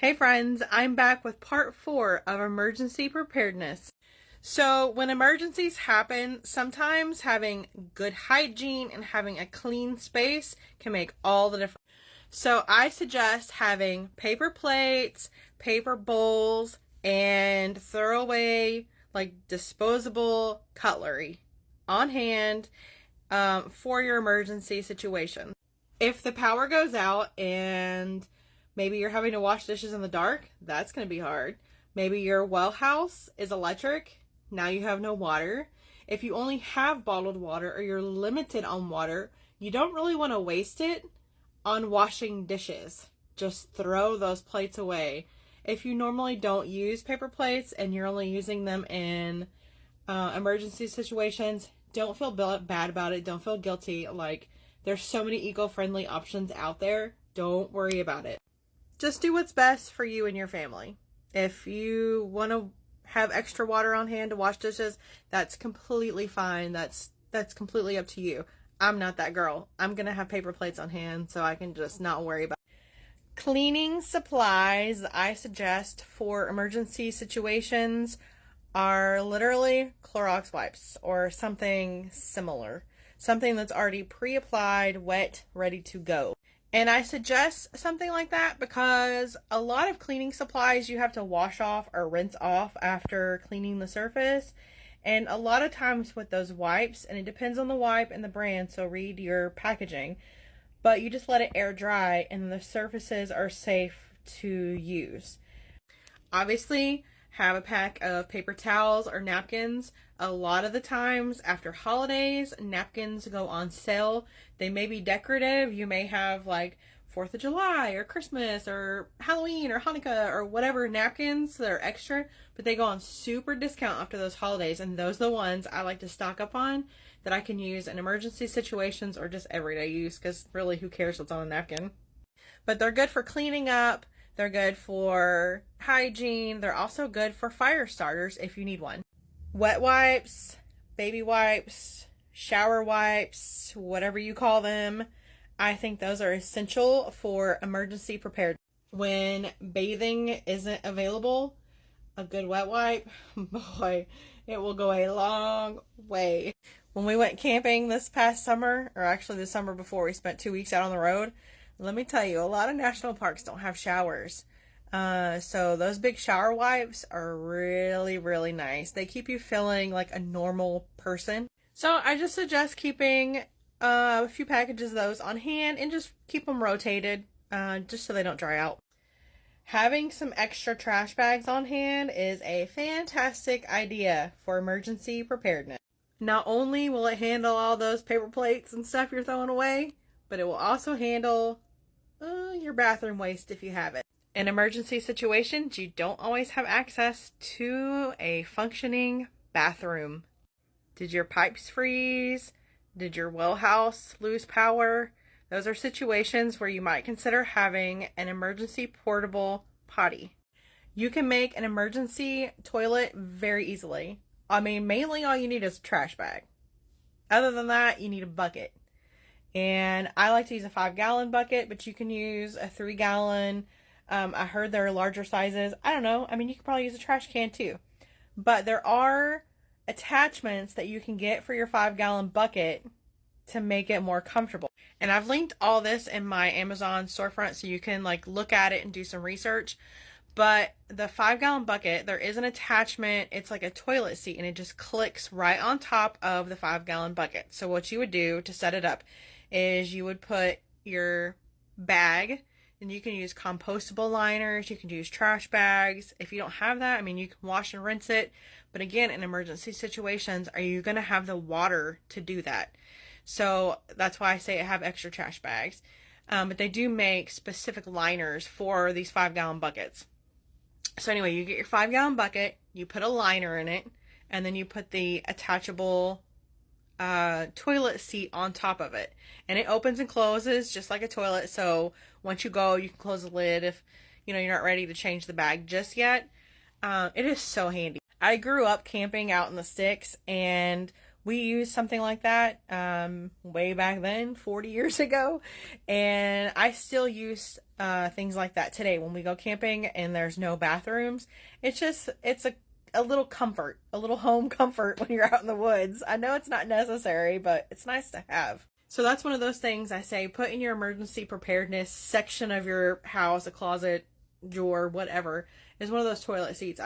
Hey friends, I'm back with part 4 of emergency preparedness. So when emergencies happen, sometimes having good hygiene and having a clean space can make all the difference. So I suggest having paper plates, paper bowls, and throwaway disposable cutlery on hand for your emergency situation. If the power goes out and maybe you're having to wash dishes in the dark, that's going to be hard. Maybe your well house is electric, now you have no water. If you only have bottled water or you're limited on water, you don't really want to waste it on washing dishes. Just throw those plates away. If you normally don't use paper plates and you're only using them in emergency situations, don't feel bad about it. Don't feel guilty. There's so many eco-friendly options out there. Don't worry about it. Just do what's best for you and your family. If you want to have extra water on hand to wash dishes, that's completely fine. That's completely up to you. I'm not that girl. I'm going to have paper plates on hand so I can just not worry about it. Cleaning supplies I suggest for emergency situations are literally Clorox wipes or something similar. Something that's already pre-applied, wet, ready to go. And I suggest something like that because a lot of cleaning supplies you have to wash off or rinse off after cleaning the surface. And a lot of times with those wipes, and it depends on the wipe and the brand, so read your packaging, but you just let it air dry and the surfaces are safe to use. Obviously, have a pack of paper towels or napkins. A lot of the times after holidays, napkins go on sale. They may be decorative. You may have 4th of July or Christmas or Halloween or Hanukkah or whatever napkins that are extra, but they go on super discount after those holidays, and those are the ones I like to stock up on that I can use in emergency situations or just everyday use, because really who cares what's on a napkin. But they're good for cleaning up. They're good for hygiene. They're also good for fire starters if you need one. Wet wipes, baby wipes, shower wipes, whatever you call them, I think those are essential for emergency preparedness. When bathing isn't available, a good wet wipe, boy, it will go a long way. When we went camping this past summer, or actually the summer before, we spent 2 weeks out on the road. Let me tell you, a lot of national parks don't have showers. So those big shower wipes are really, really nice. They keep you feeling like a normal person. So I just suggest keeping a few packages of those on hand and just keep them rotated, just so they don't dry out. Having some extra trash bags on hand is a fantastic idea for emergency preparedness. Not only will it handle all those paper plates and stuff you're throwing away, but it will also handle your bathroom waste if you have it. In emergency situations, you don't always have access to a functioning bathroom. Did your pipes freeze? Did your well house lose power? Those are situations where you might consider having an emergency portable potty. You can make an emergency toilet very easily. I mean, mainly all you need is a trash bag. Other than that, you need a bucket. And I like to use a 5-gallon bucket, but you can use a 3-gallon. I heard there are larger sizes. I don't know. I mean, you could probably use a trash can too. But there are attachments that you can get for your 5-gallon bucket to make it more comfortable. And I've linked all this in my Amazon storefront so you can look at it and do some research. But the 5-gallon bucket, there is an attachment. It's like a toilet seat, and it just clicks right on top of the 5-gallon bucket. So what you would do to set it up is you would put your bag, and you can use compostable liners, you can use trash bags. If you don't have that, I mean, you can wash and rinse it. But again, in emergency situations, are you going to have the water to do that? So that's why I say I have extra trash bags. But they do make specific liners for these 5-gallon buckets. So anyway, you get your 5-gallon bucket, you put a liner in it, and then you put the attachable toilet seat on top of it. And it opens and closes just like a toilet. So once you go, you can close the lid if you're not ready to change the bag just yet. It is so handy. I grew up camping out in the sticks, and we used something like that way back then, 40 years ago. And I still use things like that today when we go camping and there's no bathrooms. It's a little comfort, a little home comfort when you're out in the woods. I know it's not necessary, but it's nice to have. So that's one of those things I say put in your emergency preparedness section of your house, a closet, drawer, whatever, is one of those toilet seats.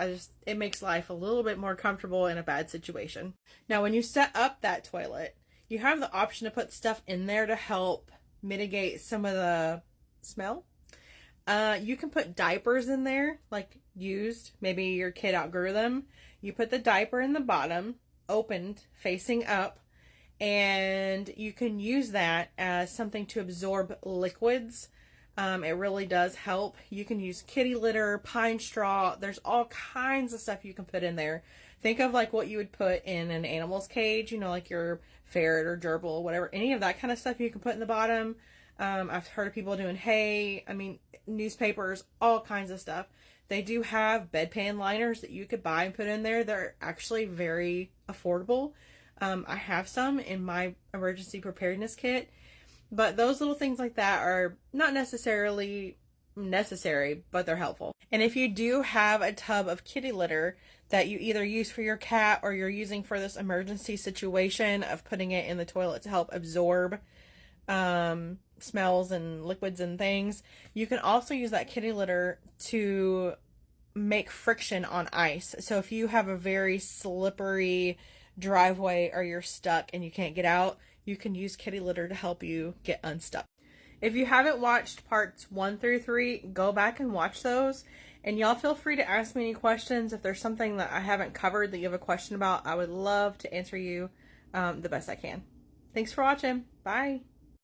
It makes life a little bit more comfortable in a bad situation. Now, when you set up that toilet, you have the option to put stuff in there to help mitigate some of the smell. You can put diapers in there, like used, maybe your kid outgrew them. You put the diaper in the bottom, opened, facing up, and you can use that as something to absorb liquids. It really does help. You can use kitty litter, pine straw. There's all kinds of stuff you can put in there. Think of like what you would put in an animal's cage, you know, like your ferret or gerbil, whatever. Any of that kind of stuff you can put in the bottom. I've heard of people doing hay, newspapers, all kinds of stuff. They do have bedpan liners that you could buy and put in there. They're actually very affordable. I have some in my emergency preparedness kit, but those little things like that are not necessarily necessary, but they're helpful. And if you do have a tub of kitty litter that you either use for your cat or you're using for this emergency situation of putting it in the toilet to help absorb smells and liquids and things, you can also use that kitty litter to make friction on ice. So if you have a very slippery driveway or you're stuck and you can't get out, you can use kitty litter to help you get unstuck. If you haven't watched parts 1 through 3, go back and watch those. And y'all feel free to ask me any questions. If there's something that I haven't covered that you have a question about, I would love to answer you the best I can. Thanks for watching. Bye.